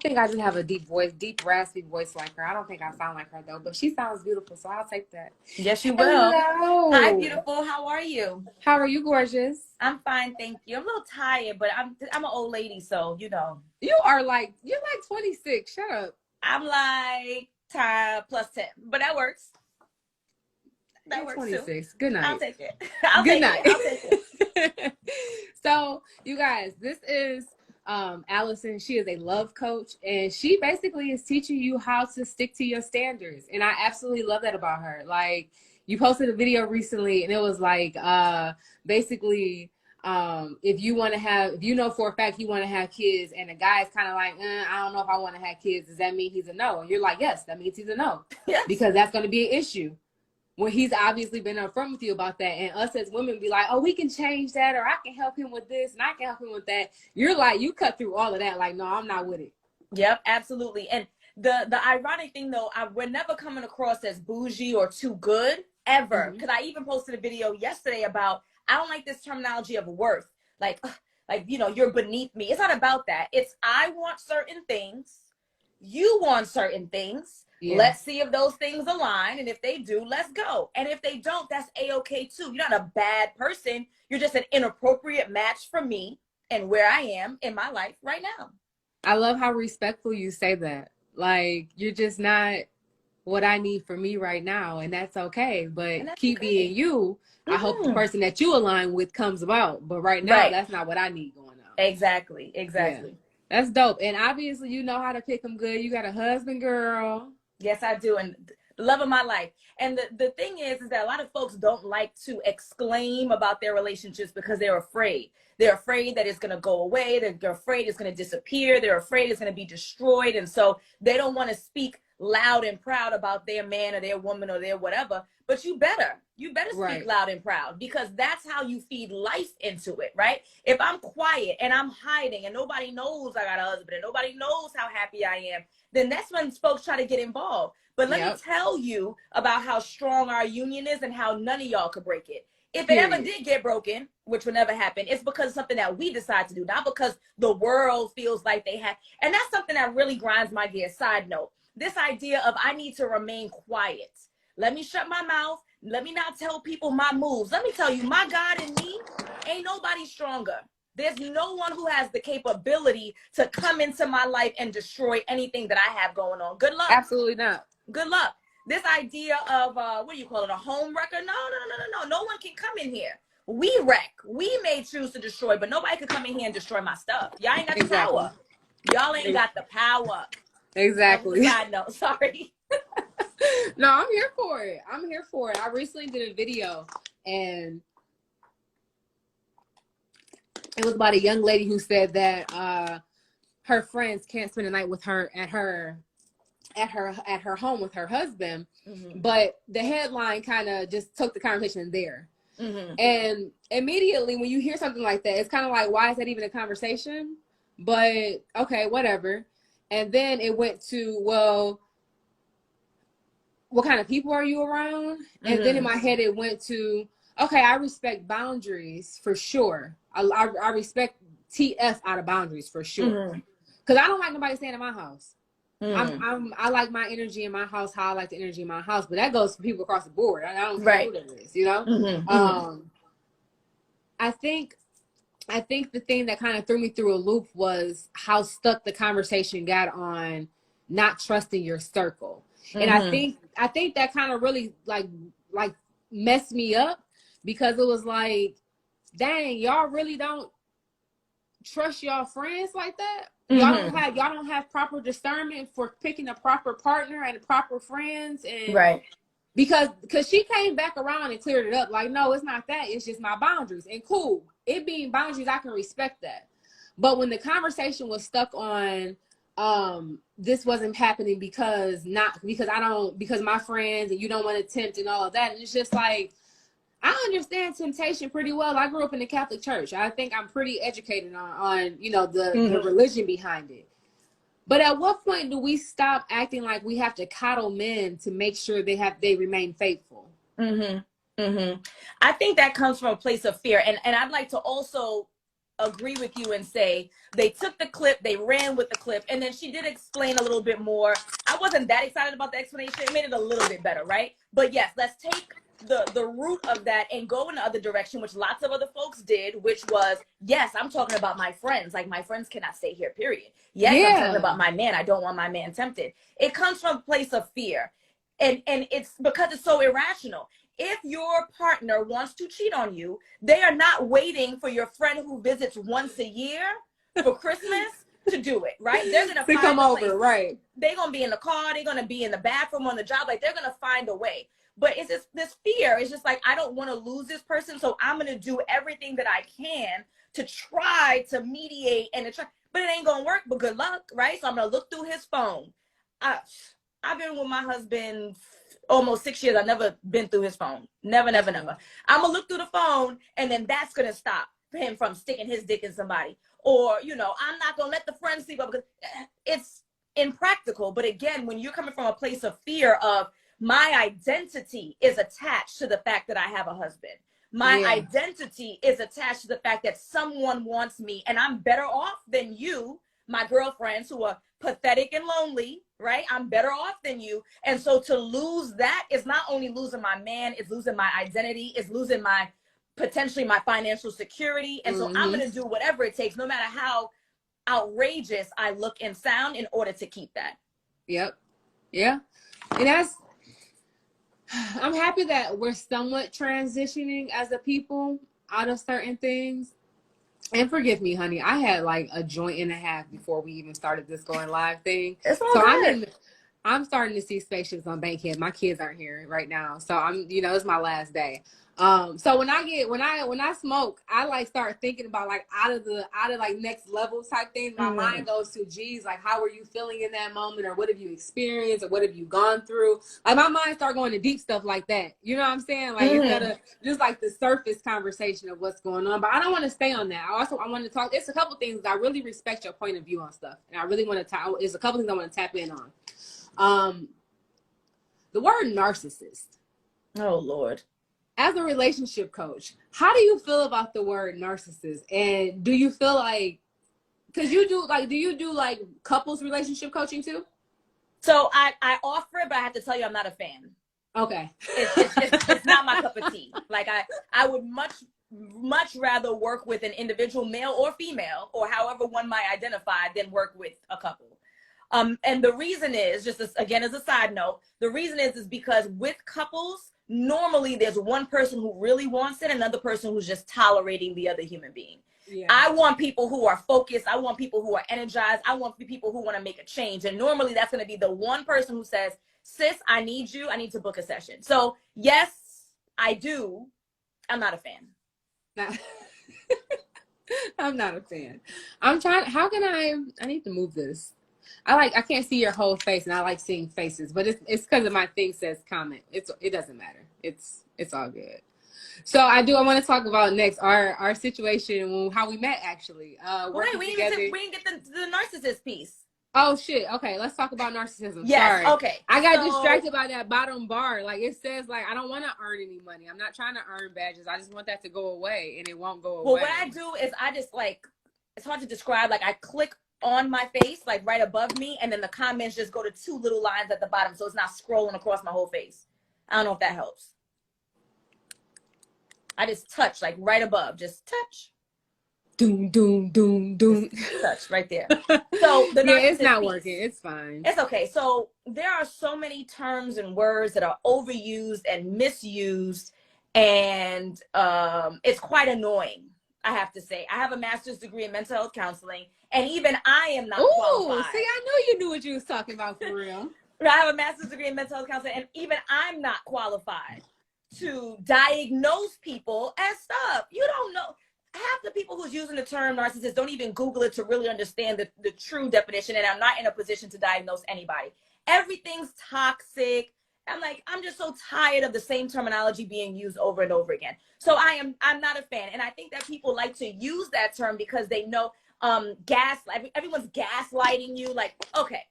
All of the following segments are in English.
think I just have a deep voice, deep raspy voice like her. I don't think I sound like her though, but she sounds beautiful, so I'll take that. Yes, you will. Hi, Hello. beautiful. How are you? How are you, gorgeous? I'm fine, thank you. I'm a little tired, but I'm an old lady, so you know. You're like 26. Shut up. I'm like time plus 10, but that works. That You're works 26. too. Good night. I'll take it. I'll Good take night. it. I'll take it. So, you guys, this is Alison. She is a love coach, and she basically is teaching you how to stick to your standards. And I absolutely love that about her. Like, you posted a video recently, and it was like basically if you know for a fact you want to have kids, and the guy's kind of like, I don't know if I want to have kids, does that mean he's a no? And you're like, yes, that means he's a no. Yes. Because that's going to be an issue. When he's obviously been upfront with you about that, and us as women be like, oh, we can change that, or I can help him with this, and I can help him with that. You're like, you cut through all of that. Like, no, I'm not with it. Yep, absolutely. And the ironic thing though, we're never coming across as bougie or too good ever. Because I even posted a video yesterday about, I don't like this terminology of worth. Like, you know, you're beneath me. It's not about that. It's, I want certain things. You want certain things. Yeah. Let's see if those things align. And if they do, let's go. And if they don't, that's A-okay too. You're not a bad person. You're just an inappropriate match for me and where I am in my life right now. I love how respectful you say that. Like, you're just not what I need for me right now. And that's okay. But that's keep being you. I hope the person that you align with comes about. But right now, that's not what I need going on. Exactly. Exactly. Yeah. That's dope. And obviously, you know how to pick them good. You got a husband, girl. Yes, I do. And the love of my life. And the thing is that a lot of folks don't like to exclaim about their relationships because they're afraid. They're afraid that it's going to go away. They're afraid it's going to disappear. They're afraid it's going to be destroyed. And so they don't want to speak loud and proud about their man or their woman or their whatever. But you better speak loud and proud, because that's how you feed life into it, right? If I'm quiet and I'm hiding and nobody knows I got a husband and nobody knows how happy I am, then that's when folks try to get involved. But let me tell you about how strong our union is and how none of y'all could break it. If it ever did get broken, which would never happen, it's because of something that we decide to do, not because the world feels like they have. And that's something that really grinds my gears. Side note, this idea of I need to remain quiet. Let me shut my mouth. Let me not tell people my moves. Let me tell you, my God and me, ain't nobody stronger. There's no one who has the capability to come into my life and destroy anything that I have going on. Good luck. Absolutely not. Good luck. This idea of, what do you call it, a home wrecker? No. No one can come in here. We wreck. We may choose to destroy, but nobody could come in here and destroy my stuff. Y'all ain't got the power. Y'all ain't got the power. Exactly. Side note, sorry. No, I'm here for it. I recently did a video, and it was about a young lady who said that her friends can't spend the night with her at her home with her husband. But the headline kind of just took the conversation there. And immediately when you hear something like that, it's kind of like, why is that even a conversation? But okay, whatever. And then it went to, well, what kind of people are you around? And then in my head it went to, okay, I respect boundaries for sure. I respect TF out of boundaries for sure. Because I don't like nobody staying in my house. I like my energy in my house how I like the energy in my house, but that goes for people across the board. I don't care who that is, you know. I think the thing that kind of threw me through a loop was how stuck the conversation got on not trusting your circle. And I think that kind of really like messed me up, because it was like, dang, y'all really don't trust y'all friends like that. Y'all don't have proper discernment for picking a proper partner and proper friends. And because she came back around and cleared it up, like, no, it's not that, it's just my boundaries. And cool, it being boundaries, I can respect that. But when the conversation was stuck on this wasn't happening because my friends and you don't want to tempt and all of that, and it's just like, I understand temptation pretty well. I grew up in the Catholic Church. I think I'm pretty educated on you know, the religion behind it. But at what point do we stop acting like we have to coddle men to make sure they remain faithful? I think that comes from a place of fear, and I'd like to also agree with you and say they took the clip, they ran with the clip, and then she did explain a little bit more. I wasn't that excited about the explanation. It made it a little bit better, right? But yes, let's take the root of that and go in the other direction, which lots of other folks did, which was, yes, I'm talking about my friends. Like, my friends cannot stay here, period. Yes, I'm talking about my man. I don't want my man tempted. It comes from a place of fear. And it's because it's so irrational. If your partner wants to cheat on you, they are not waiting for your friend who visits once a year for Christmas to do it, right? They're going to come over, right? They're going to be in the car. They're going to be in the bathroom, on the job. Like, they're going to find a way. But it's this fear. It's just like, I don't want to lose this person, so I'm going to do everything that I can to try to mediate and to try. But it ain't going to work, but good luck, right? So I'm going to look through his phone. I've been with my husband almost 6 years. I've never been through his phone. Never, never, never. I'm going to look through the phone, and then that's going to stop him from sticking his dick in somebody. Or, you know, I'm not going to let the friends sleep up, because it's impractical. But again, when you're coming from a place of fear of, my identity is attached to the fact that I have a husband. My identity is attached to the fact that someone wants me, and I'm better off than you, my girlfriends who are pathetic and lonely, right? I'm better off than you. And so to lose that is not only losing my man, it's losing my identity, it's losing my, potentially my financial security. And so I'm going to do whatever it takes, no matter how outrageous I look and sound, in order to keep that. Yep. Yeah. And I'm happy that we're somewhat transitioning as a people out of certain things. And forgive me, honey, I had like a joint and a half before we even started this going live thing. So I'm starting to see spaceships on Bankhead. My kids aren't here right now, so it's my last day. So when I smoke, I like start thinking about like out of like next level type things. My mind goes to, geez, like how were you feeling in that moment, or what have you experienced, or what have you gone through? Like my mind start going to deep stuff like that. You know what I'm saying? Like instead of just like the surface conversation of what's going on. But I don't want to stay on that. I want to talk. It's a couple things. I really respect your point of view on stuff, and I really want to. There's a couple things I want to tap in on. The word narcissist. Oh Lord. As a relationship coach, how do you feel about the word narcissist? And do you feel like, do you do like couples relationship coaching too? So I offer it, but I have to tell you, I'm not a fan. Okay. It's not my cup of tea. Like I would much rather work with an individual, male or female, or however one might identify, than work with a couple. And the reason is, just again, as a side note, the reason is because with couples, normally there's one person who really wants it, another person who's just tolerating the other human being. Yeah. I want people who are focused. I want people who are energized. I want people who want to make a change. And normally that's going to be the one person who says, sis, I need you. I need to book a session. So yes, I do. I'm not a fan. I'm not a fan. I'm trying. How can I need to move this. I can't see your whole face, and I like seeing faces, but it's because of my thing says comment. It doesn't matter. It's all good. So I want to talk about next our situation, how we met actually. Wait, we didn't get the narcissist piece. Oh shit. Okay, let's talk about narcissism. Yes. Sorry. Okay. I got distracted by that bottom bar. Like it says, like I don't want to earn any money. I'm not trying to earn badges. I just want that to go away, and it won't go away. Well, what I do is I just it's hard to describe. Like I click on my face, like right above me, and then the comments just go to two little lines at the bottom, so it's not scrolling across my whole face. I don't know if that helps. I just touch, like right above, just touch. Doom, doom, doom, doom. Just touch right there. So the it's not working. It's fine. It's okay. So there are so many terms and words that are overused and misused, and it's quite annoying, I have to say. I have a master's degree in mental health counseling, and even I am not qualified. See, I knew you knew what you was talking about for real. I have a master's degree in mental health counseling, and even I'm not qualified to diagnose people as stuff. You don't know. Half the people who's using the term narcissist don't even Google it to really understand the true definition, and I'm not in a position to diagnose anybody. Everything's toxic. I'm just so tired of the same terminology being used over and over again. So I'm not a fan. And I think that people like to use that term because they know everyone's gaslighting you. Like, okay,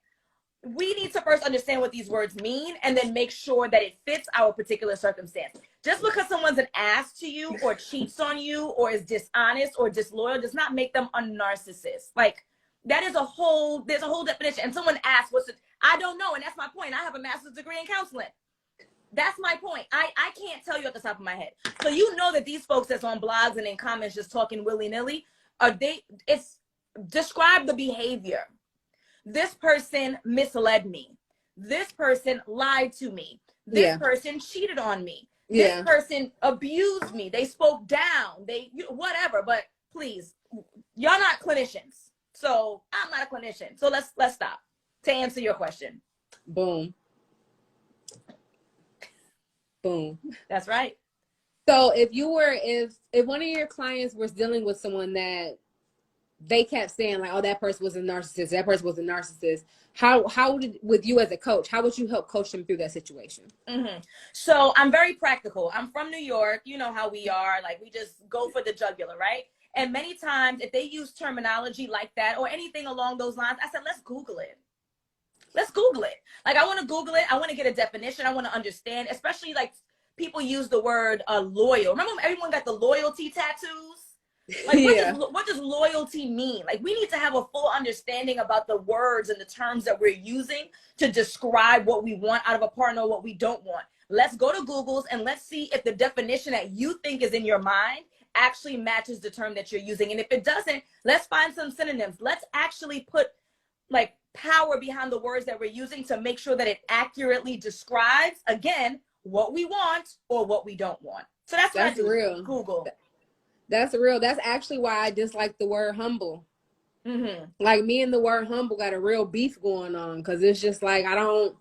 we need to first understand what these words mean and then make sure that it fits our particular circumstance. Just because someone's an ass to you or cheats on you or is dishonest or disloyal does not make them a narcissist. Like, that is there's a whole definition. And someone asks, I don't know. And that's my point. I have a master's degree in counseling. That's my point. I can't tell you at the top of my head. So you know that these folks that's on blogs and in comments just talking willy-nilly, describe the behavior. This person misled me. This person lied to me. This person cheated on me. This person abused me. They spoke down. Whatever. But please, y'all not clinicians. So I'm not a clinician. So let's stop. To answer your question. Boom. Boom. That's right. So if one of your clients was dealing with someone that they kept saying like, oh, that person was a narcissist, that person was a narcissist, with you as a coach, how would you help coach them through that situation? So I'm very practical. I'm from New York. You know how we are. Like, we just go for the jugular, right? And many times if they use terminology like that or anything along those lines, I said, let's Google it. Let's Google it. Like, I want to Google it. I want to get a definition. I want to understand, especially like people use the word loyal. Remember when everyone got the loyalty tattoos? Like, what does loyalty mean? Like, we need to have a full understanding about the words and the terms that we're using to describe what we want out of a partner or what we don't want. Let's go to Google's and let's see if the definition that you think is in your mind actually matches the term that you're using. And if it doesn't, let's find some synonyms. Let's actually put like power behind the words that we're using to make sure that it accurately describes, again, what we want or what we don't want. So that's what I do. Real. Google. That's real. That's actually why I dislike the word humble. Like, me and the word humble got a real beef going on, because it's just like I don't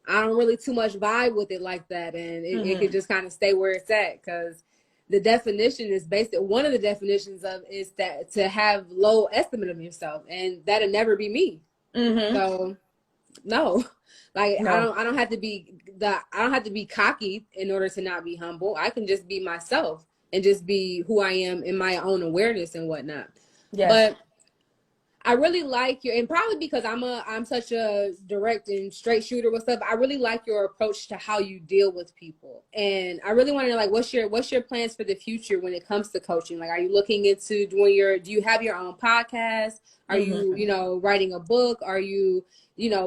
really too much vibe with it like that, and it could just kind of stay where it's at, because the definition is one of the definitions is that to have low estimate of yourself, and that'll never be me. So no, like no. I don't have to be cocky in order to not be humble. I can just be myself and just be who I am in my own awareness and whatnot. Yes. But I really like and probably because I'm such a direct and straight shooter with stuff, I really like your approach to how you deal with people. And I really want to know, like, what's your plans for the future when it comes to coaching? Like, are you looking into do you have your own podcast? Are you, writing a book? Are you,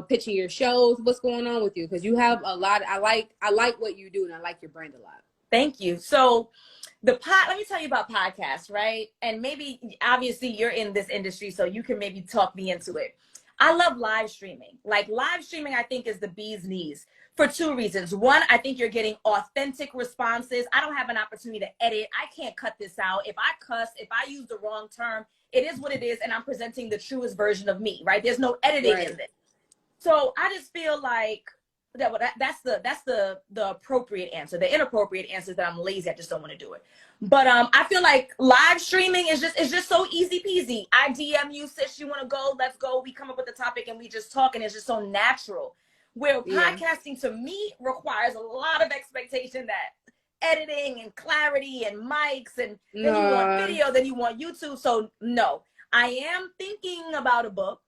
pitching your shows? What's going on with you? Because you have a lot. I like what you do, and I like your brand a lot. Thank you. So let me tell you about podcasts, right? And maybe, obviously, you're in this industry, so you can maybe talk me into it. I love live streaming. Like, live streaming, I think, is the bee's knees for two reasons. One, I think you're getting authentic responses. I don't have an opportunity to edit. I can't cut this out. If I cuss, if I use the wrong term, it is what it is, and I'm presenting the truest version of me, right? There's no editing in this. So I just feel like that's the appropriate answer. The inappropriate answer is that I'm lazy. I just don't want to do it. But I feel like live streaming is just so easy peasy. I DM you, sis, you want to go? Let's go. We come up with the topic and we just talk, and it's just so natural. Where podcasting to me requires a lot of expectation, that editing and clarity and mics, and then you want video, then you want YouTube. So no, I am thinking about a book.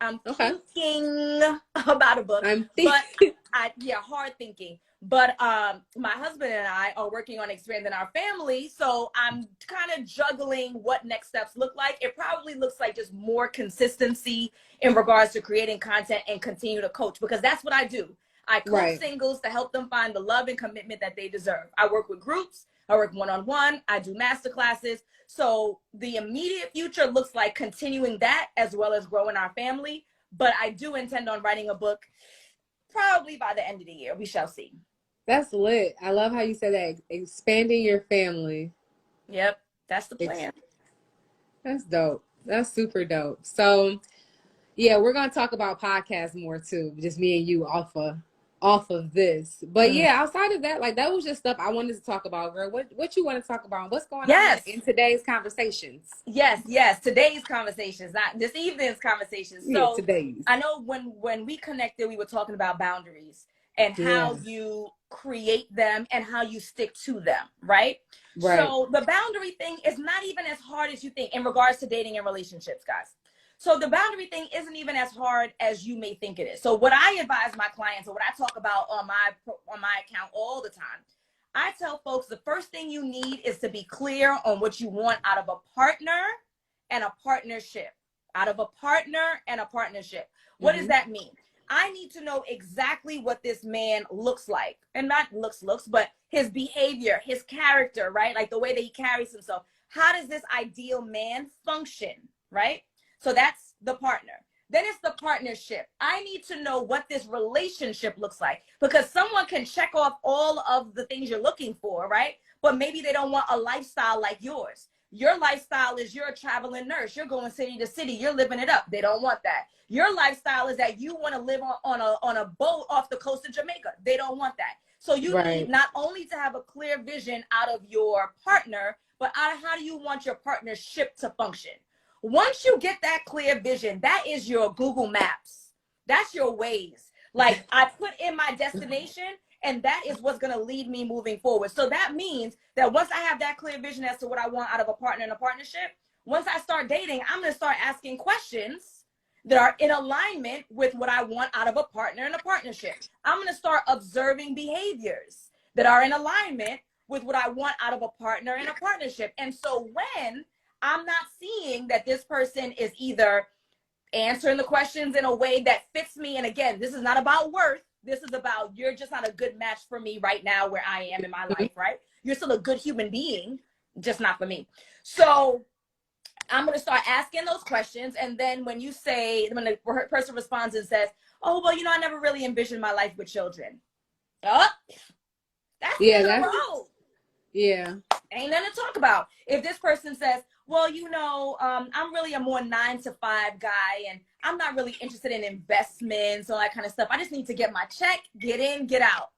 I'm thinking about a book, hard thinking. But my husband and I are working on expanding our family. So I'm kind of juggling what next steps look like. It probably looks like just more consistency in regards to creating content and continue to coach, because that's what I do. I coach singles to help them find the love and commitment that they deserve. I work with groups. I work one-on-one. I do master classes. So the immediate future looks like continuing that as well as growing our family. But I do intend on writing a book probably by the end of the year. We shall see. That's lit. I love how you said that. Expanding your family. Yep. That's the plan. That's dope. That's super dope. So, yeah, we're going to talk about podcasts more too. Just me and you off of this. But yeah, outside of that, like, that was just stuff I wanted to talk about, girl. What you want to talk about? What's going on in today's conversations? Yes. Today's conversations, not this evening's conversations. So today's. I know when we connected, we were talking about boundaries and how you create them and how you stick to them, right? So the boundary thing is not even as hard as you think in regards to dating and relationships, guys. So the boundary thing isn't even as hard as you may think it is. So what I advise my clients, or what I talk about on my account all the time, I tell folks the first thing you need is to be clear on what you want out of a partner and a partnership. Out of a partner and a partnership. What does that mean? I need to know exactly what this man looks like. And not looks, but his behavior, his character, right? Like the way that he carries himself. How does this ideal man function, right? So that's the partner. Then it's the partnership. I need to know what this relationship looks like, because someone can check off all of the things you're looking for, right? But maybe they don't want a lifestyle like yours. Your lifestyle is you're a traveling nurse. You're going city to city. You're living it up. They don't want that. Your lifestyle is that you want to live on a boat off the coast of Jamaica. They don't want that. So you need not only to have a clear vision out of your partner, but out of how do you want your partnership to function. Once you get that clear vision, that is your Google Maps. That's your Waze. Like, I put in my destination, and that is what's going to lead me moving forward. So that means that once I have that clear vision as to what I want out of a partner and a partnership, once I start dating, I'm going to start asking questions that are in alignment with what I want out of a partner and a partnership. I'm going to start observing behaviors that are in alignment with what I want out of a partner and a partnership. And so when I'm not seeing that this person is either answering the questions in a way that fits me, and again, this is not about worth. This is about, you're just not a good match for me right now where I am in my life, right? You're still a good human being, just not for me. So I'm going to start asking those questions. And then when the person responds and says, oh, well, I never really envisioned my life with children. Oh, that's the end of the road. Yeah. Ain't nothing to talk about. If this person says, well, I'm really a more 9-to-5 guy, and I'm not really interested in investments, all that kind of stuff. I just need to get my check, get in, get out.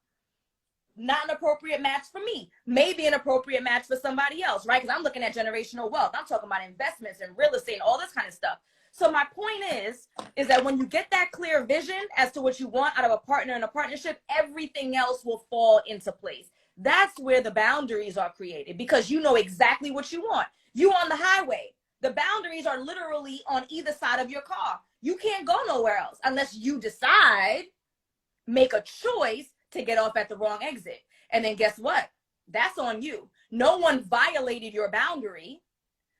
Not an appropriate match for me. Maybe an appropriate match for somebody else, right? Because I'm looking at generational wealth. I'm talking about investments and real estate and all this kind of stuff. So my point is that when you get that clear vision as to what you want out of a partner and a partnership, everything else will fall into place. That's where the boundaries are created, because you know exactly what you want. You on the highway. The boundaries are literally on either side of your car. You can't go nowhere else unless you decide, make a choice to get off at the wrong exit. And then guess what? That's on you. No one violated your boundary.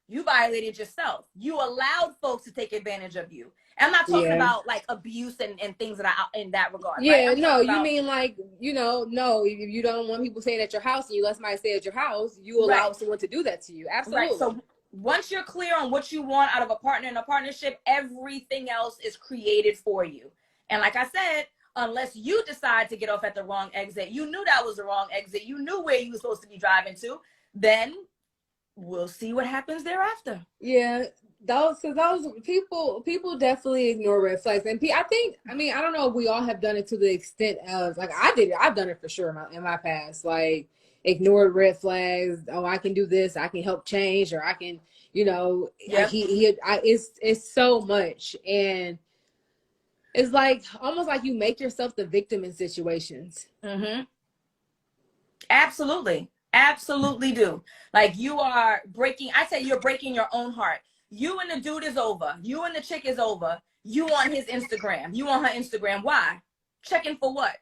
You violated yourself. You allowed folks to take advantage of you. I'm not talking about like abuse and things that are in that regard. Yeah, right? no, you mean like, no, if you don't want people staying at your house and you let somebody stay at your house, you allow someone to do that to you. Absolutely. Right. So once you're clear on what you want out of a partner and a partnership, everything else is created for you. And like I said, unless you decide to get off at the wrong exit, you knew that was the wrong exit, you knew where you were supposed to be driving to, then we'll see what happens thereafter. Yeah. Those people definitely ignore red flags. And I don't know if we all have done it to the extent of, like, I did it. I've done it for sure in my past. Like, ignored red flags. Oh, I can do this. I can help change, or I can, it's so much. And it's like, almost like you make yourself the victim in situations. Mm-hmm. Absolutely. Absolutely do. Like, you're breaking your own heart. You and the dude is over. You and the chick is over. You on his Instagram. You on her Instagram. Why? Checking for what?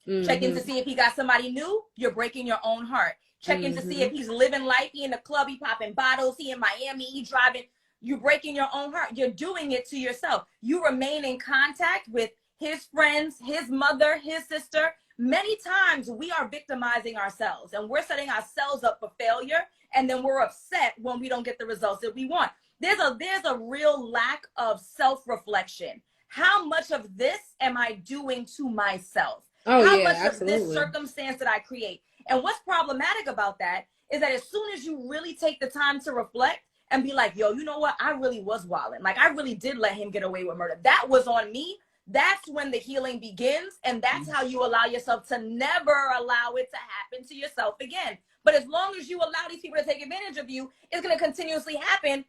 Mm-hmm. Checking to see if he got somebody new. You're breaking your own heart. Checking to see if he's living life. He in the club. He popping bottles. He in Miami. He driving. You're breaking your own heart. You're doing it to yourself. You remain in contact with his friends, his mother, his sister. Many times we are victimizing ourselves, and we're setting ourselves up for failure. And then we're upset when we don't get the results that we want. There's a real lack of self-reflection. How much of this am I doing to myself? How much absolutely. Of this circumstance did I create? And what's problematic about that is that as soon as you really take the time to reflect and be like, yo, you know what? I really was wilding. Like, I really did let him get away with murder. That was on me. That's when the healing begins. And that's how you allow yourself to never allow it to happen to yourself again. But as long as you allow these people to take advantage of you, it's going to continuously happen.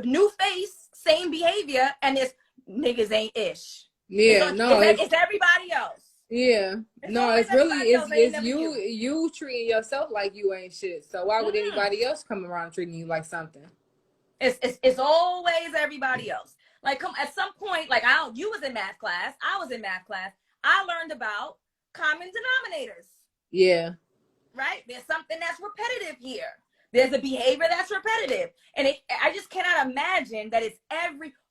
New face, same behavior, and it's niggas ain't ish. Yeah, it's everybody else. Yeah, it's you treating yourself like you ain't shit. So why would anybody else come around treating you like something? It's always everybody else. Like, at some point, like, you was in math class, I was in math class. I learned about common denominators. Yeah. right? There's something that's repetitive here. There's a behavior that's repetitive. And I just cannot imagine that it's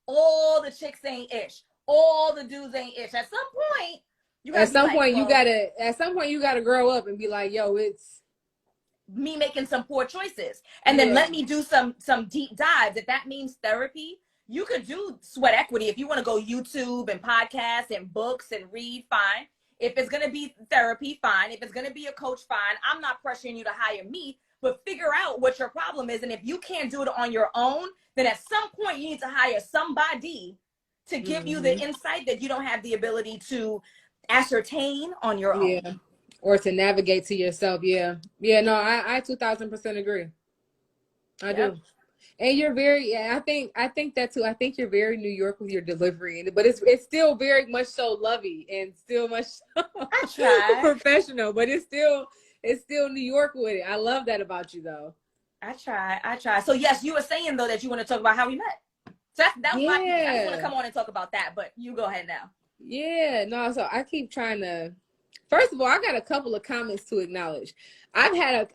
all the chicks ain't ish. All the dudes ain't ish. At some point, you gotta grow up and be like, yo, it's me making some poor choices. And then let me do some deep dives. If that means therapy, you could do sweat equity. If you want to go YouTube and podcasts and books and read, fine. If it's going to be therapy, fine. If it's going to be a coach, fine. I'm not pressuring you to hire me, but figure out what your problem is. And if you can't do it on your own, then at some point you need to hire somebody to give you the insight that you don't have the ability to ascertain on your own. Or to navigate to yourself. No, I 2000% agree. I do. And you're very, I think that too. I think you're very New York with your delivery, but it's still very much so lovey and still much so I try. professional, but it's still New York with it. I love that about you though. I try. So yes, you were saying though that you want to talk about how we met. So that was my piece. I just want to come on and talk about that, but you go ahead now. Yeah, no, so I keep trying to, first of all, I got a couple of comments to acknowledge. I've had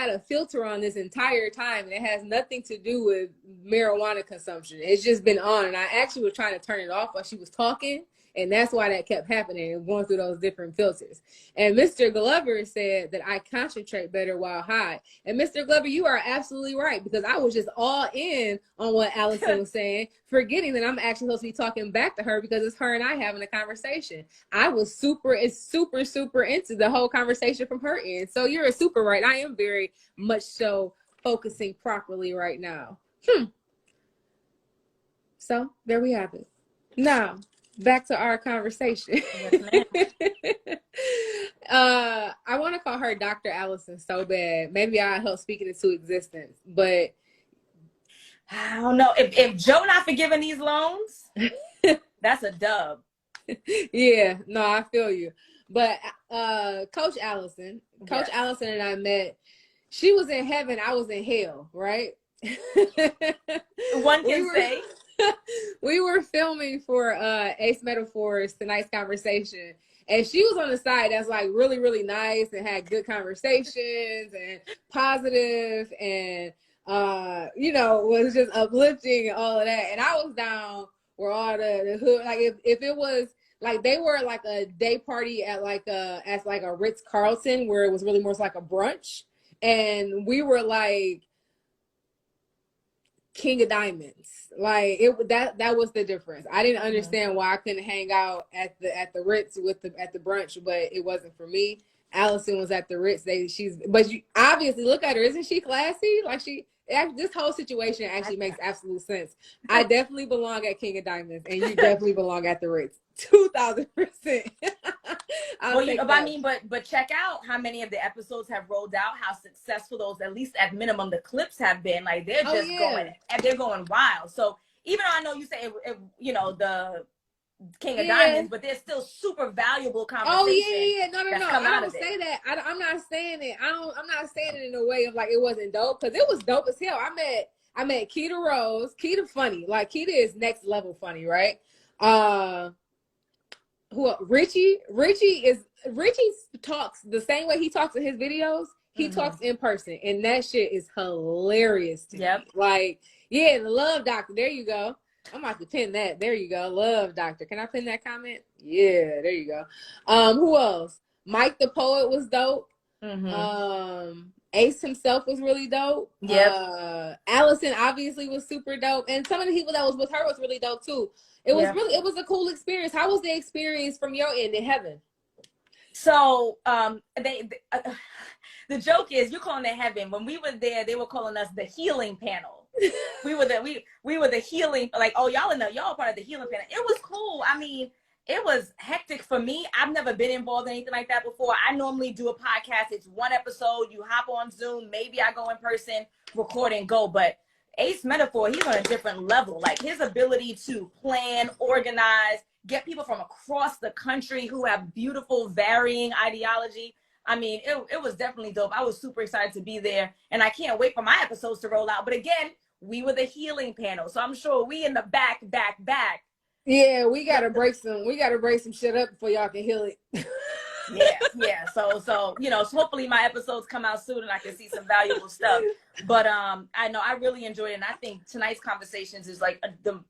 a filter on this entire time, and it has nothing to do with marijuana consumption. It's just been on, and I actually was trying to turn it off while she was talking, and that's why that kept happening and going through those different filters. And Mr. Glover said that I concentrate better while high. And Mr. Glover, you are absolutely right, because I was just all in on what Alison was saying, forgetting that I'm actually supposed to be talking back to her because it's her and I having a conversation. I was super into the whole conversation from her end. So you're super right. I am very much so focusing properly right now. So there we have it. Now, back to our conversation. Yes, I want to call her Dr. Alison so bad. Maybe I'll help speak it into existence. But I don't know. If Joe not forgiving these loans, that's a dub. Yeah, no, I feel you. But Coach Alison and I met. She was in heaven. I was in hell, right? One can say. We were filming for Ace Metaphors tonight's conversation, and she was on the side that's like really, really nice and had good conversations and positive and was just uplifting and all of that. And I was down where all the hood, like if it was like they were like a day party at like a Ritz-Carlton where it was really more like a brunch, and we were like King of Diamonds. Like that was the difference. I didn't understand why I couldn't hang out at the Ritz at the brunch, but it wasn't for me. Alison was at the Ritz. But you obviously look at her. Isn't she classy? Like this whole situation actually makes absolute sense. I definitely belong at King of Diamonds, and you definitely belong at the Ritz. 2000%. But check out how many of the episodes have rolled out, how successful those, at least at minimum, the clips have been. Like they're going wild. So even though I know you say the King of Diamonds, but there's still super valuable conversation. No. I don't say that. I'm not saying it. I'm not saying it in a way of like it wasn't dope, because it was dope as hell. I met Keita Rose. Keita funny. Like Keita is next level funny, right? Richie talks the same way he talks in his videos. He talks in person, and that shit is hilarious to me. Like, the love doctor. There you go. I'm about to pin that. There you go. Love doctor. Can I pin that comment? Yeah, there you go. Who else? Mike the Poet was dope. Ace himself was really dope. Alison obviously was super dope, and some of the people that was with her was really dope too. It was a cool experience. How was the experience from your end in heaven? So the joke is, you're calling it heaven. When we were there, they were calling us the healing panel. we were the healing, like, oh, y'all part of the healing panel. It was cool. I mean, it was hectic for me. I've never been involved in anything like that before. I normally do a podcast. It's one episode. You hop on Zoom. Maybe I go in person, record and go. But Ace Metaphor, he's on a different level. Like his ability to plan, organize, get people from across the country who have beautiful, varying ideology. I mean, it was definitely dope. I was super excited to be there, and I can't wait for my episodes to roll out. But again, we were the healing panel, so I'm sure we in the back. Yeah, we gotta break some shit up before y'all can heal it. Yeah. So you know, so hopefully my episodes come out soon and I can see some valuable stuff. But I know I really enjoyed it, and I think tonight's conversations is like the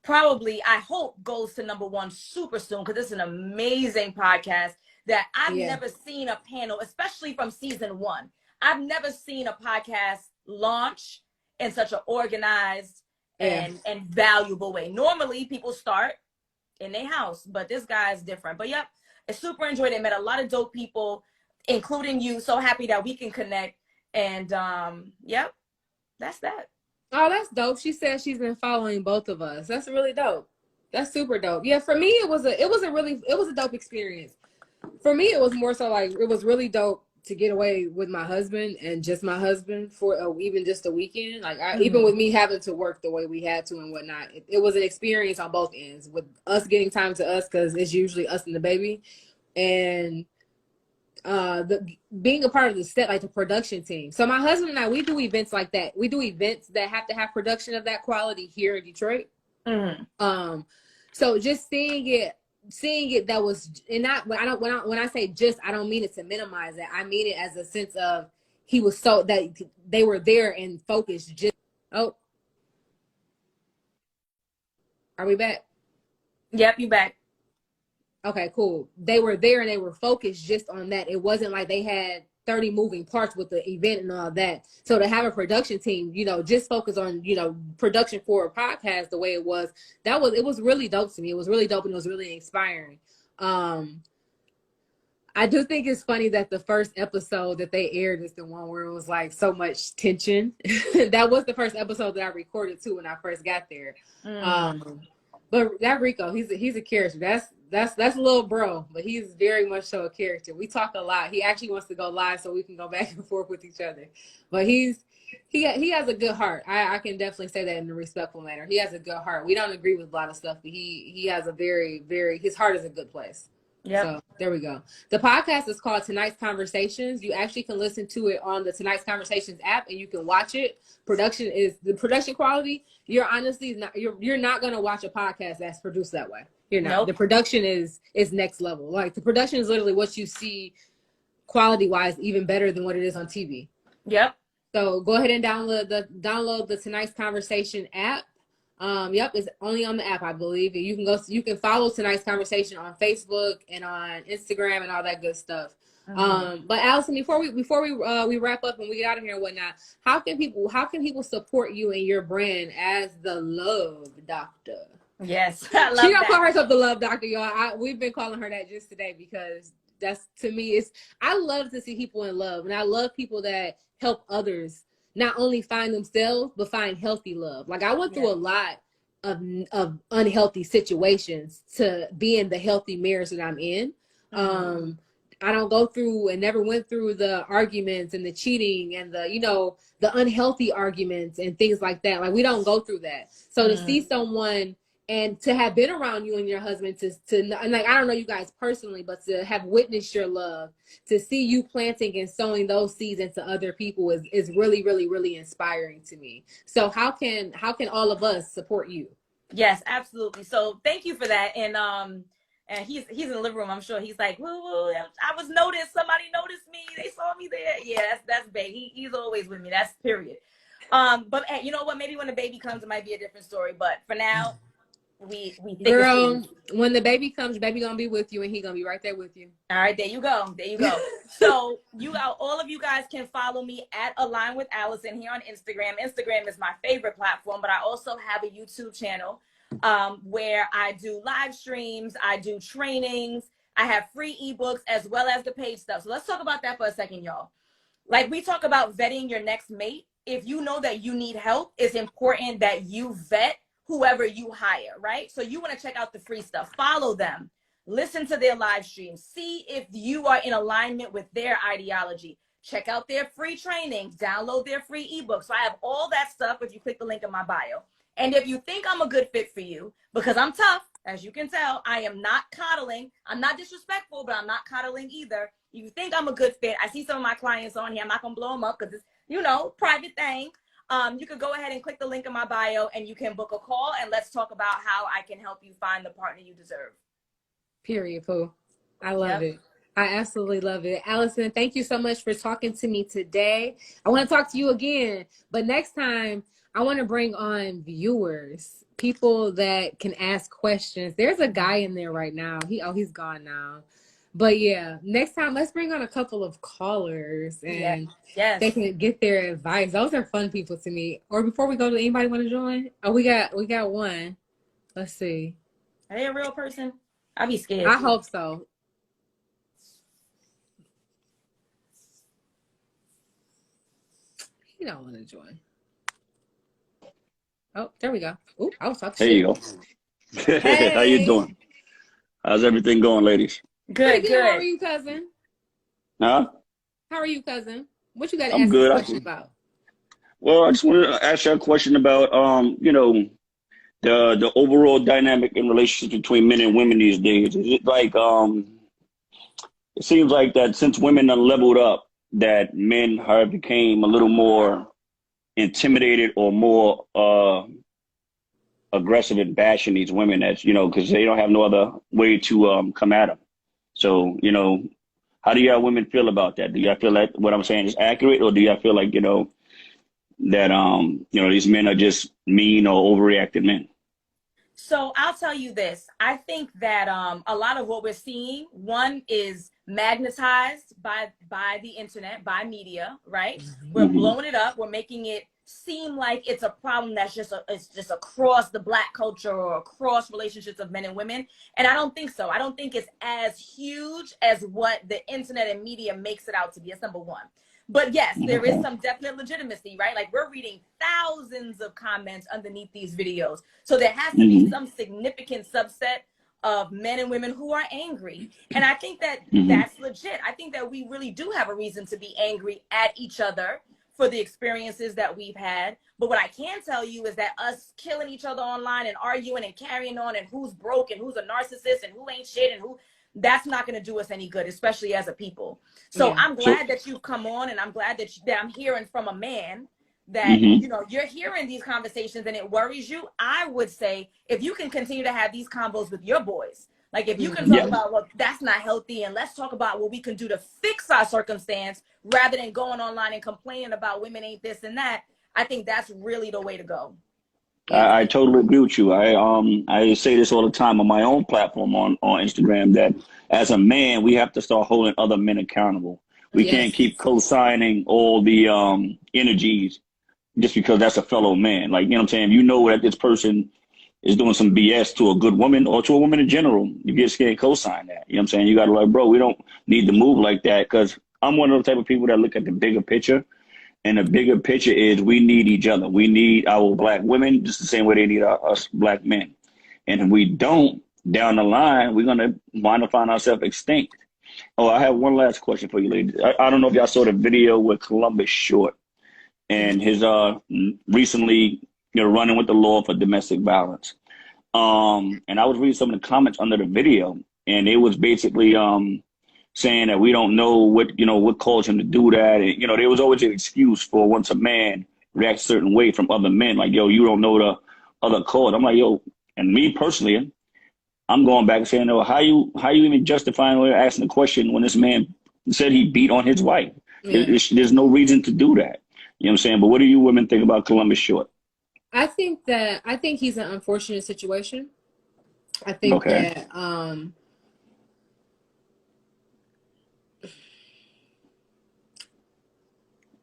probably, I hope, goes to #1 super soon, because it's an amazing podcast that I've never seen a panel, especially from season 1. I've never seen a podcast launch in such an organized and valuable way. Normally people start in their house, but this guy is different. But yep, I super enjoyed it. Met a lot of dope people, including you. So happy that we can connect. And yep, that's that. Oh, that's dope. She said she's been following both of us. That's really dope. That's super dope. Yeah, for me it was a dope experience. For me it was more so like it was really dope to get away with my husband and just my husband for even just a weekend. Like even with me having to work the way we had to and whatnot, it was an experience on both ends, with us getting time to us, because it's usually us and the baby, and being a part of the set, like the production team. So my husband and I, we do events like that. We do events that have to have production of that quality here in Detroit. So just seeing it, that was, and not when I say just, I don't mean it to minimize it. I mean it as a sense of he was so that they were there and focused. Just are we back? Yep, you back. Okay, cool. They were there and they were focused just on that. It wasn't like they had 30 moving parts with the event and all that. So to have a production team, you know, just focus on, you know, production for a podcast the way it was, it was really dope to me. It was really dope and it was really inspiring. I do think it's funny that the first episode that they aired is the one where it was like so much tension. That was the first episode that I recorded too when I first got there. But that Rico, he's a character. That's a little bro, but he's very much so a character. We talk a lot. He actually wants to go live so we can go back and forth with each other. But he has a good heart. I can definitely say that in a respectful manner. He has a good heart. We don't agree with a lot of stuff, but he has a very, very, his heart is a good place. Yeah. So there we go. The podcast is called Tonight's Conversations. You actually can listen to it on the Tonight's Conversations app, and you can watch it. The production quality. You're honestly not, you're not going to watch a podcast that's produced that way. You're not. Nope. The production is next level. Like the production is literally what you see quality wise, even better than what it is on TV. Yep. So go ahead and download the Tonight's Conversation app. Yep, it's only on the app, I believe. And you can follow Tonight's Conversation on Facebook and on Instagram and all that good stuff. But Alison, before we wrap up and we get out of here and whatnot, how can people support you and your brand as the Love Doctor? Yes, I love she don't call herself the Love Doctor, y'all. We've been calling her that just today because that's, to me, I love to see people in love, and I love people that help others not only find themselves but find healthy love. Like I went through a lot of unhealthy situations to be in the healthy marriage that I'm in. I don't go through and never went through the arguments and the cheating and the unhealthy arguments and things like that. Like we don't go through that. So to see someone and to have been around you and your husband to and like, I don't know you guys personally, but to have witnessed your love, to see you planting and sowing those seeds into other people is really, really, really inspiring to me. So how can all of us support you? Yes, absolutely. So thank you for that. And he's in the living room. I'm sure he's like, woo, I was noticed. Somebody noticed me. They saw me there. Yeah, that's baby. He's always with me. That's period. But hey, you know what? Maybe when the baby comes, it might be a different story. But for now, we think girl, when the baby comes, baby gonna be with you and he gonna be right there with you. All right, there you go. So all of you guys can follow me at Align with Alison here on Instagram. Instagram is my favorite platform, but I also have a YouTube channel where I do live streams, I do trainings, I have free ebooks as well as the paid stuff. So let's talk about that for a second, y'all. Like we talk about vetting your next mate. If you know that you need help, it's important that you vet whoever you hire, right? So you want to check out the free stuff, follow them, listen to their live streams, see if you are in alignment with their ideology, check out their free trainings, download their free ebooks. So I have all that stuff if you click the link in my bio. And if you think I'm a good fit for you, because I'm tough, as you can tell, I am not coddling. I'm not disrespectful, but I'm not coddling either. You think I'm a good fit. I see some of my clients on here. I'm not going to blow them up because it's, private thing. You could go ahead and click the link in my bio and you can book a call and let's talk about how I can help you find the partner you deserve. Period, Pooh. I love it. I absolutely love it. Allison, thank you so much for talking to me today. I want to talk to you again, but next time I want to bring on viewers, people that can ask questions. There's a guy in there right now. He's gone now. But yeah, next time let's bring on a couple of callers and they can get their advice. Those are fun people to me. Or before we go, do anybody want to join? Oh, we got one. Let's see. Are they a real person? I'll be scared. I hope so. You don't want to join. Oh, there we go. Oh, I was talking. There you go. Hey. How you doing? How's everything going, ladies? Good, good. How are you, cousin? Huh? How are you, cousin? What you got to I'm ask good. a question about? Well, I just wanted to ask you a question about, you know, the overall dynamic in relationships between men and women these days. Is it like, it seems like that since women are leveled up, that men have became a little more intimidated or more aggressive in bashing these women, as you know, because they don't have no other way to come at them. So, you know, how do y'all women feel about that? Do y'all feel like what I'm saying is accurate, or do y'all feel like, you know, that you know, these men are just mean or overreacted men? So I'll tell you this. I think that a lot of what we're seeing, one, is magnetized by the internet, by media, right? We're blowing it up. We're making it seem like it's a problem that's it's just across the Black culture or across relationships of men and women. And I don't think so. I don't think it's as huge as what the internet and media makes it out to be. That's number one. But yes, there is some definite legitimacy, right? Like, we're reading thousands of comments underneath these videos. So there has to be some significant subset of men and women who are angry. And I think that that's legit. I think that we really do have a reason to be angry at each other for the experiences that we've had. But what I can tell you is that us killing each other online and arguing and carrying on and who's broke and who's a narcissist and who ain't shit and who, that's not going to do us any good, especially as a people. So I'm glad that you've come on, and I'm glad that, that I'm hearing from a man that, you know, you're hearing these conversations and it worries you. I would say if you can continue to have these combos with your boys, like if you can talk about, well, that's not healthy, and let's talk about what we can do to fix our circumstance rather than going online and complaining about women ain't this and that, I think that's really the way to go. I totally agree with you. I say this all the time on my own platform on Instagram, that as a man, we have to start holding other men accountable. We can't keep co-signing all the energies just because that's a fellow man. Like, you know what I'm saying? You know that this person is doing some BS to a good woman or to a woman in general. You just can't co-sign that. You know what I'm saying? You got to, like, bro, we don't need to move like that, because I'm one of those type of people that look at the bigger picture. And the bigger picture is we need each other. We need our Black women just the same way they need us Black men. And if we don't, down the line, we're going to wind up find ourselves extinct. Oh, I have one last question for you, ladies. I don't know if y'all saw the video with Columbus Short and his recently, you know, running with the law for domestic violence. And I was reading some of the comments under the video, and it was basically saying that we don't know what, you know, what caused him to do that. And, you know, there was always an excuse for once a man reacts a certain way from other men, like, yo, you don't know the other cause. I'm like, yo, and me personally, I'm going back and saying, oh, how you even justifying or asking the question when this man said he beat on his wife? There's no reason to do that. You know what I'm saying? But what do you women think about Columbus Short? I think he's an unfortunate situation. I think that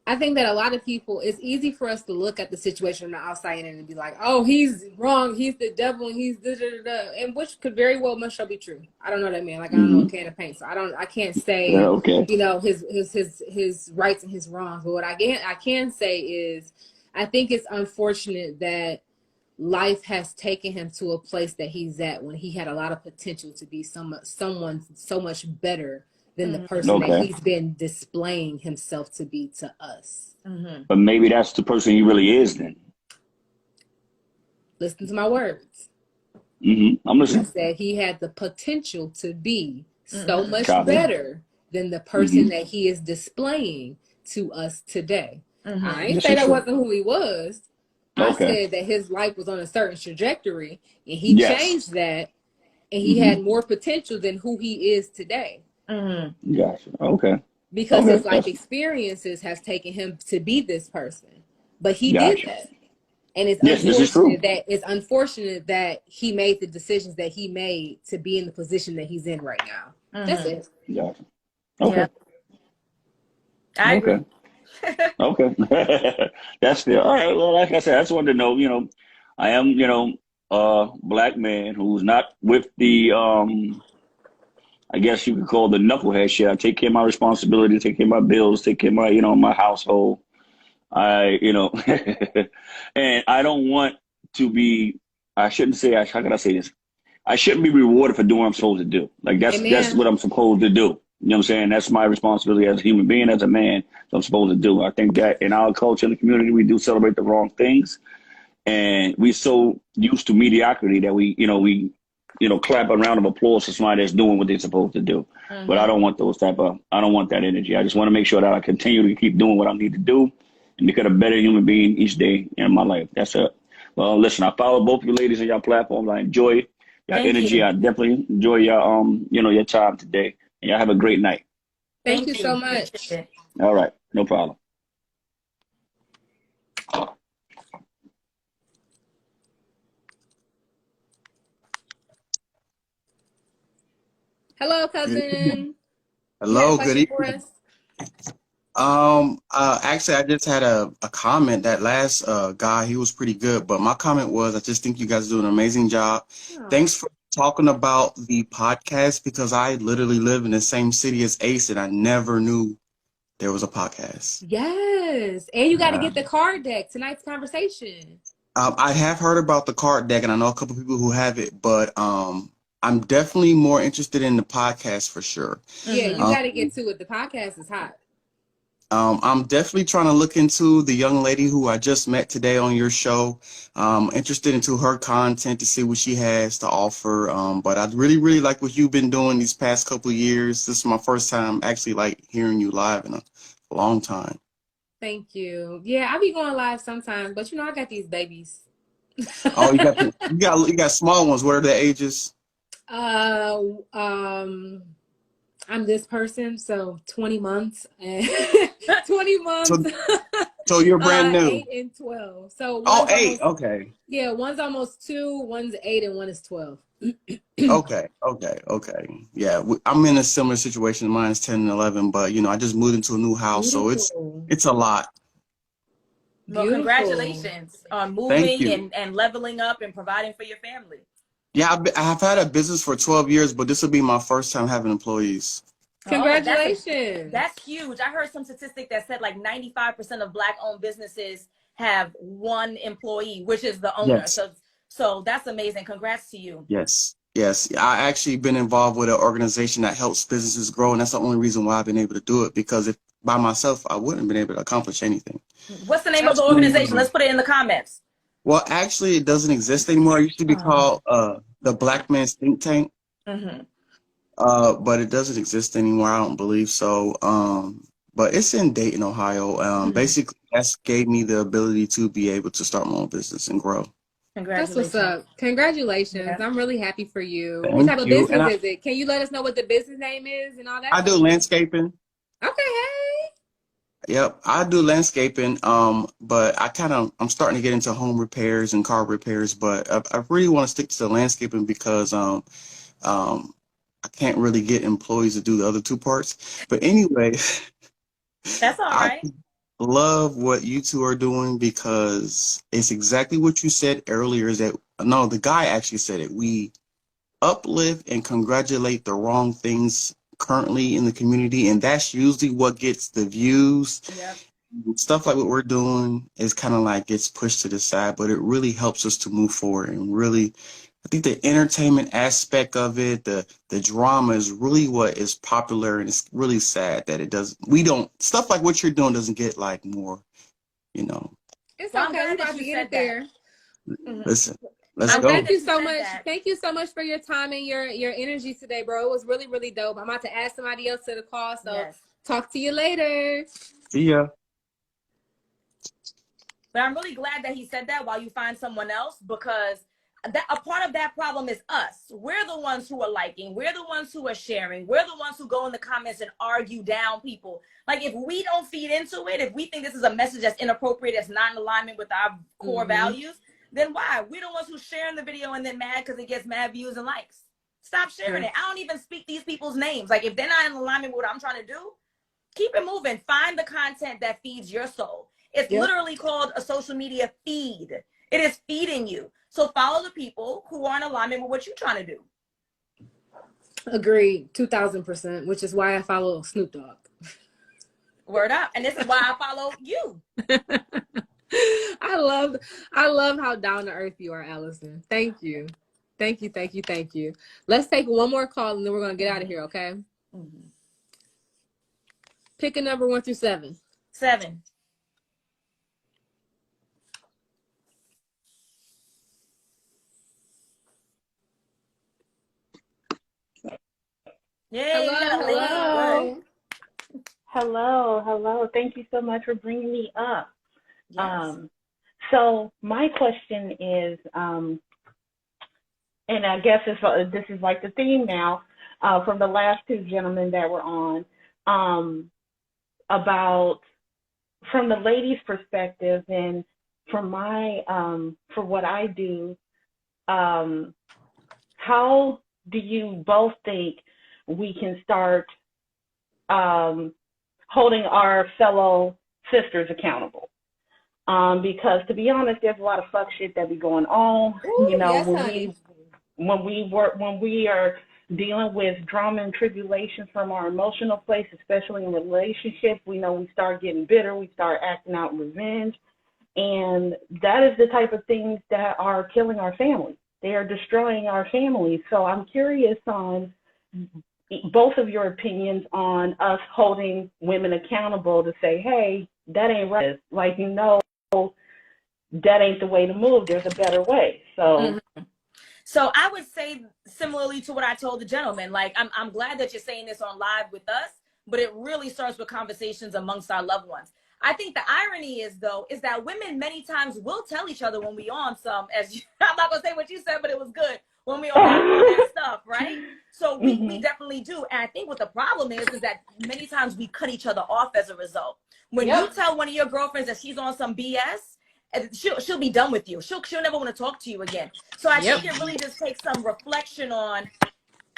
I think that a lot of people, it's easy for us to look at the situation on the outside and be like, oh, he's wrong, he's the devil, and he's da da da, and which could very well must be true. I don't know that man. Like, I don't know a can of paint, so I can't say you know, his rights and his wrongs. But what I can say is I think it's unfortunate that life has taken him to a place that he's at when he had a lot of potential to be someone so much better than the person that he's been displaying himself to be to us. But maybe that's the person he really is then. Listen to my words. I'm listening. I said he had the potential to be so much better than the person that he is displaying to us today. I ain't say that wasn't who he was. I said that his life was on a certain trajectory, and he changed that, and he had more potential than who he is today. Gotcha. Okay. Because Okay. his life experiences has taken him to be this person. But he did Gotcha. that. And it's Yes, this is true. unfortunate that he made the decisions that he made to be in the position that he's in right now. That's it. Gotcha. Okay. Yeah. I agree. Okay. That's fair. All right. Well, like I said, I just wanted to know, I am, a black man who's not with the I guess you could call the knucklehead shit. I take care of my responsibility, take care of my bills, take care of my, my household. And I don't want to be, I shouldn't say, how can I say this? I shouldn't be rewarded for doing what I'm supposed to do. Like that's Amen. what I'm supposed to do. You know what I'm saying? That's my responsibility as a human being, as a man. So I'm supposed to do. I think that in our culture, in the community, we do celebrate the wrong things. And we're so used to mediocrity that we clap a round of applause for somebody that's doing what they're supposed to do. But I don't want I don't want that energy. I just want to make sure that I continue to keep doing what I need to do and become a better human being each day in my life. That's it. Well, listen, I follow both of you ladies on your platforms. I enjoy your Thank energy. you. I definitely enjoy your your time today. And y'all have a great night. Thank you so much. All right, no problem. Hello, cousin. Hello, good evening. Actually, I just had a comment. That last guy, he was pretty good, but my comment was, I just think you guys do an amazing job. Oh. Thanks for talking about the podcast, because I literally live in the same city as Ace, and I never knew there was a podcast. Yes, and you got to get the card deck. Tonight's conversation. I have heard about the card deck, and I know a couple people who have it, but I'm definitely more interested in the podcast for sure. Yeah, you got to get to it. The podcast is hot. I'm definitely trying to look into the young lady who I just met today on your show. Interested into her content to see what she has to offer. But I really, really like what you've been doing these past couple of years. This is my first time actually like hearing you live in a long time. Thank you. Yeah, I be going live sometimes, but I got these babies. Oh, you got small ones. What are their ages? I'm this person, so 20 months. 20 months. So you're brand new. 8 and 12. So 8. Okay. Yeah, one's almost 2, one's 8, and one is 12. Okay. Yeah, I'm in a similar situation. Mine is 10 and 11, but I just moved into a new house, Beautiful. so it's a lot. Well, congratulations on moving and leveling up and providing for your family. Yeah, I've had a business for 12 years, but this will be my first time having employees. Congratulations. That's huge. I heard some statistic that said like 95% of Black-owned businesses have one employee, which is the owner. Yes. So that's amazing. Congrats to you. Yes. I actually been involved with an organization that helps businesses grow, and that's the only reason why I've been able to do it, because if by myself, I wouldn't have been able to accomplish anything. What's the name of the organization? Let's put it in the comments. Well, actually, it doesn't exist anymore. It used to be called the Black Man's Think Tank. But it doesn't exist anymore. I don't believe so. But it's in Dayton, Ohio. Basically, that's gave me the ability to be able to start my own business and grow. That's what's up. Congratulations. Yeah. I'm really happy for you. Thank what type of business is it? Can you let us know what the business name is and all that? I do landscaping. Okay, hey. Yep, I do landscaping. But I'm starting to get into home repairs and car repairs, but I really want to stick to the landscaping because I can't really get employees to do the other two parts. But anyway, that's all right. I love what you two are doing because it's exactly what you said earlier. The guy actually said it. We uplift and congratulate the wrong things currently in the community, and that's usually what gets the views. Yep. Stuff like what we're doing is kind of like gets pushed to the side, but it really helps us to move forward. And really, I think the entertainment aspect of it, the drama is really what is popular, and it's really sad that stuff like what you're doing doesn't get like more, It's okay. We're about to get it there. Listen. Let's go. Thank you so much. Thank you so much for your time and your energy today, bro. It was really, really dope. I'm about to add somebody else to the call, so talk to you later. See ya. But I'm really glad that he said that while you find someone else, because that a part of that problem is us. We're the ones who are liking. We're the ones who are sharing. We're the ones who go in the comments and argue down people. Like, if we don't feed into it, if we think this is a message that's inappropriate, that's not in alignment with our core values, then why? We're the ones who sharing the video and then mad because it gets mad views and likes. Stop sharing it. I don't even speak these people's names. Like, if they're not in alignment with what I'm trying to do, keep it moving. Find the content that feeds your soul. It's literally called a social media feed. It is feeding you. So follow the people who are in alignment with what you're trying to do. Agreed, 2000%, which is why I follow Snoop Dogg. Word up. And this is why I follow you. I love how down to earth you are, Allison. Thank you. Thank you, thank you, thank you. Let's take one more call and then we're going to get out of here, okay? Pick a number 1 through 7. 7. Yay, hello. Hello. Thank you so much for bringing me up. Yes. So my question is, and I guess this is like the theme now from the last 2 gentlemen that were on, about from the ladies' perspective and from my for what I do, how do you both think we can start holding our fellow sisters accountable? Because to be honest, there's a lot of fuck shit that be going on. Ooh, you know, yes, when we are dealing with drama and tribulation from our emotional place, especially in relationships, we know we start getting bitter, we start acting out revenge, and that is the type of things that are killing our family. They are destroying our families. So I'm curious on both of your opinions on us holding women accountable to say, hey, that ain't right. Like, you know, that ain't the way to move. There's a better way. So So I would say similarly to what I told the gentleman, like, I'm glad that you're saying this on live with us, but it really starts with conversations amongst our loved ones. I think the irony is, though, is that women many times will tell each other when we on some, I'm not going to say what you said, but it was good, when we on that stuff, right? So we definitely do. And I think what the problem is that many times we cut each other off as a result. When you tell one of your girlfriends that she's on some BS, she'll be done with you. She'll never want to talk to you again. So I think it really just takes some reflection on,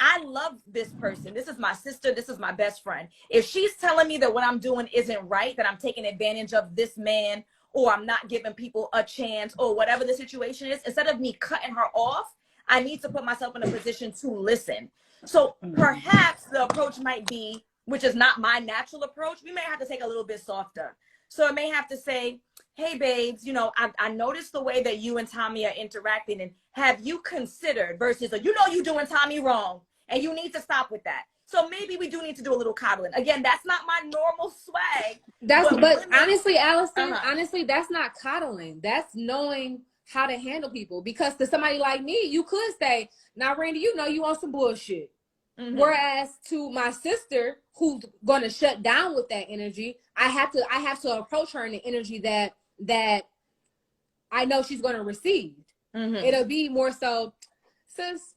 I love this person. This is my sister. This is my best friend. If she's telling me that what I'm doing isn't right, that I'm taking advantage of this man, or I'm not giving people a chance, or whatever the situation is, instead of me cutting her off, I need to put myself in a position to listen. So perhaps the approach might be, which is not my natural approach, we may have to take a little bit softer. So it may have to say, hey, babes, you know, I noticed the way that you and Tommy are interacting, and have you considered versus, you know, you doing Tommy wrong and you need to stop with that. So maybe we do need to do a little coddling. Again, that's not my normal swag. But women, honestly, Allison, honestly, that's not coddling. That's knowing how to handle people. Because to somebody like me, you could say, now, Randy, you know you on some bullshit. Whereas to my sister, who's going to shut down with that energy, I have to approach her in the energy that I know she's going to receive. It'll be more so, sis,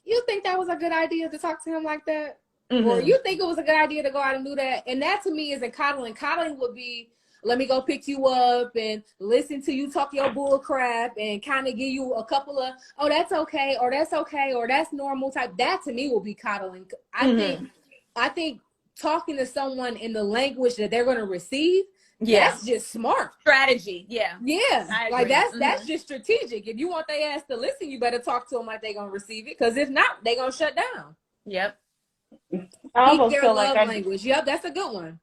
you think that was a good idea to talk to him like that? Or you think it was a good idea to go out and do that? And that to me isn't coddling. Coddling would be, let me go pick you up and listen to you talk your bull crap and kind of give you a couple of, oh, that's okay, or that's normal type. That to me will be coddling. I think talking to someone in the language that they're going to receive, that's just smart strategy. Like that's just strategic. If you want their ass to listen, you better talk to them like they're going to receive it, because if not, they're going to shut down. I almost Speak their feel love like language. That's a good one.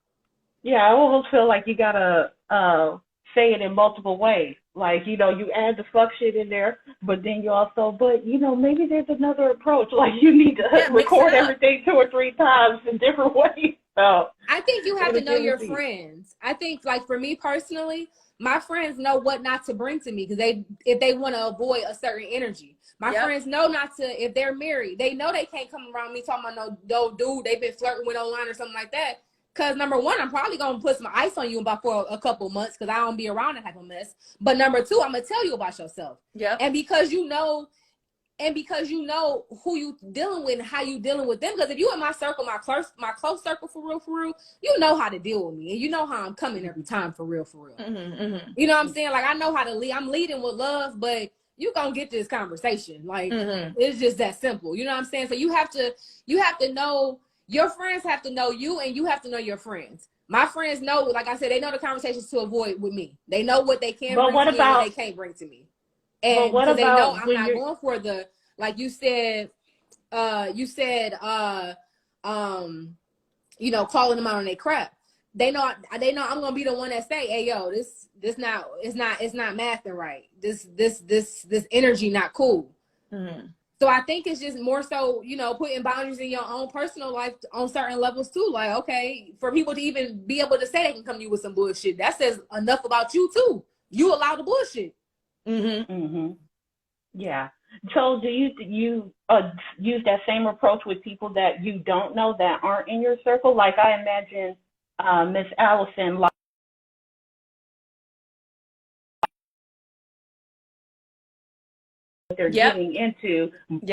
Yeah, I almost feel like you gotta say it in multiple ways. Like, you know, you add the fuck shit in there, but then you also, but you know, maybe there's another approach. Like, you need to record everything 2 or 3 times in different ways. So I think you have to know your friends. I think, like, for me personally, my friends know what not to bring to me, because if they want to avoid a certain energy. My friends know not to, if they're married, they know they can't come around me talking about no dude they've been flirting with online or something like that. Because number one, I'm probably gonna put some ice on you about for a couple months because I don't be around that type of mess. But number two, I'm gonna tell you about yourself. Yeah. And because you know who you dealing with and how you dealing with them. Because if you in my circle, my close circle for real, you know how to deal with me, and you know how I'm coming every time for real. You know what I'm saying? Like I know how to lead. I'm leading with love, but you gonna get this conversation. Like it's just that simple. You know what I'm saying? So you have to know, your friends have to know you, and you have to know your friends. My friends know, like I said, they know the conversations to avoid with me. They know what they can bring to me and what they can't bring to me. And because they know I'm not going for the, like you said, you know, calling them out on their crap. They know I'm gonna be the one that say, hey yo, it's not mathing right. This energy not cool. So I think it's just more so, you know, putting boundaries in your own personal life on certain levels too. Like, okay, for people to even be able to say they can come to you with some bullshit, that says enough about you too. You allow the bullshit. Yeah. So do you use that same approach with people that you don't know that aren't in your circle? Like I imagine Miss Allison, like they're getting into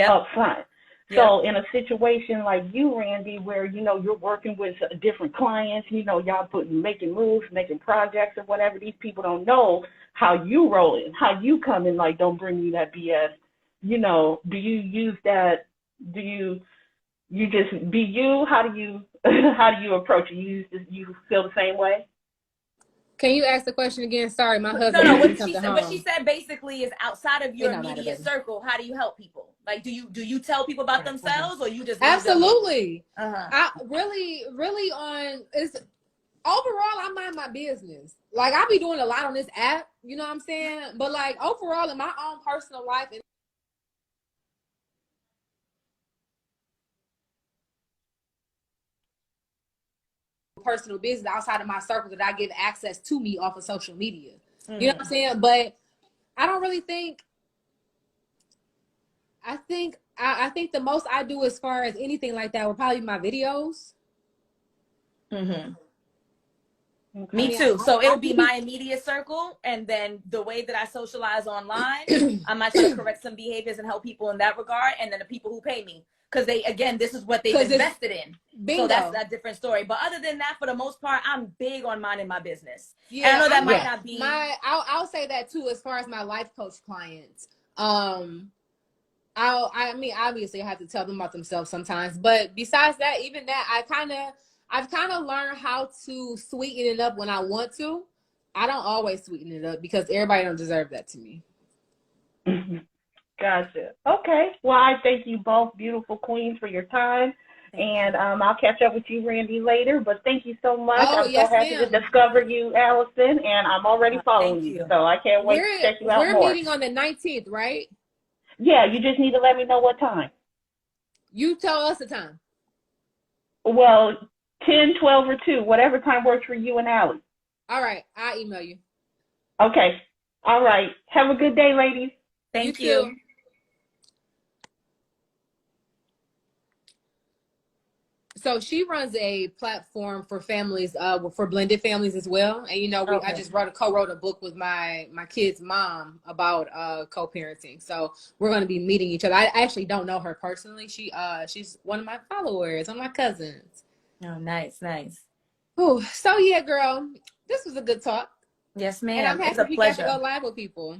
up front. So in a situation like you, Randy, where, you know, you're working with different clients, you know, y'all making moves, making projects or whatever, these people don't know how you roll in, how you come in, like, don't bring me that BS. You know, do you use that? Do you just be you? How do you approach it? You feel the same way? Can you ask the question again? Sorry, my husband. No. What she said basically is, outside of your immediate circle, how do you help people? Like, do you tell people about themselves, or you just absolutely? I really on is overall. I mind my business. Like I be doing a lot on this app. You know what I'm saying? But like overall in my own personal life and personal business outside of my circle that I give access to me off of social media. You know what I'm saying? But I don't really think. I think the most I do as far as anything like that would probably be my videos. Me too. So it'll be my immediate circle, and then the way that I socialize online, I might try to correct some behaviors and help people in that regard, and then the people who pay me, because this is what they've invested in. Bingo. So that's a different story. But other than that, for the most part, I'm big on minding my business. Yeah, and I know that might not be I'll say that too as far as my life coach clients. I mean, obviously I have to tell them about themselves sometimes, but besides that, even that, I've kind of learned how to sweeten it up when I want to. I don't always sweeten it up because everybody don't deserve that to me. Gotcha. Okay. Well, I thank you both, beautiful queens, for your time. And I'll catch up with you, Randy, later. But thank you so much. I'm so happy to discover you, Allison, and I'm already following you. So I can't wait to check you out more. We're meeting on the 19th, right? Yeah, you just need to let me know what time. You tell us the time. Well, 10, 12, or 2, whatever time works for you and Allie. All right. I'll email you. Okay. All right. Have a good day, ladies. Thank you. So she runs a platform for families, for blended families as well. And, you know, I just co-wrote a book with my kid's mom about co-parenting. So we're going to be meeting each other. I actually don't know her personally. She's one of my followers, one of my cousins. Oh, nice. Oh, so yeah, girl, this was a good talk. Yes, ma'am. And I'm happy we got to go live with people.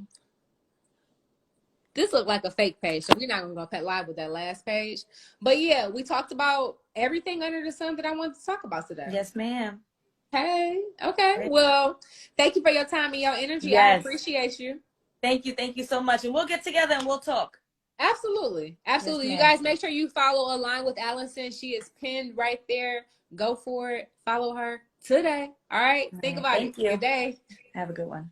This looked like a fake page, so we're not going to go live with that last page. But yeah, we talked about everything under the sun that I wanted to talk about today. Yes, ma'am. Hey, okay. Great. Well, thank you for your time and your energy. Yes. I appreciate you. Thank you so much. And we'll get together and we'll talk. Absolutely. Yes, you guys make sure you follow Align with Alison. She is pinned right there. Go for it. Follow her today. All right. Think about it. Good day. Have a good one.